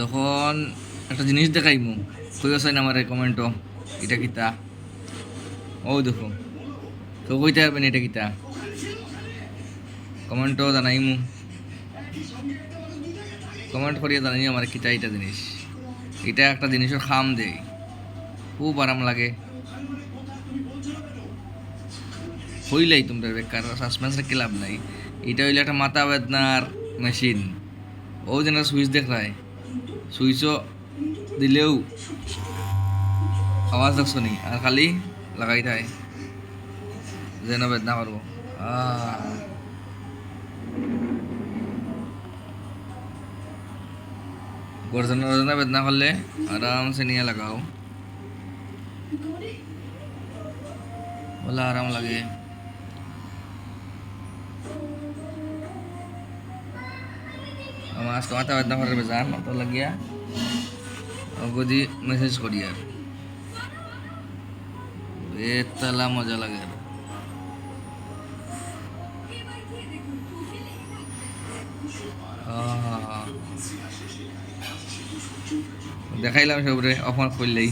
তখন একটা জিনিস দেখাইমু, কই আছে না আমার কমেন্টও এটা কিতা, ও দেখো কেউ কইতে পারবেন এটা কিতা, কমেন্টও জানাইমু, কমেন্ট করিয়া জানাই আমার কিতা এটা জিনিস। এটা একটা জিনিসের খাম দেয়, খুব আরাম লাগে, হইলাই তোমরা বেকার সাসপেন্স রেখে লাভ নাই। এটা হইলে একটা মাথা বেদনার মেশিন, ও যেন সুইচ দেখায়, সুইচও দিলেও আওয়াজ দেখছো নি, আর খালি লাগাই থাকে যেন বেদনা করবো। গর্জনা গর্জনা বেদনা করলে আরামসে নিয়ে লাগাও, বলে আরাম লাগে। আমার আজকে মাথা বেদনা করে বেজান তো লাগিয়া যদি মেসেজ করি আর বেতালা মজা লাগে আর দেখাইলাম সবরে অফার করলেই।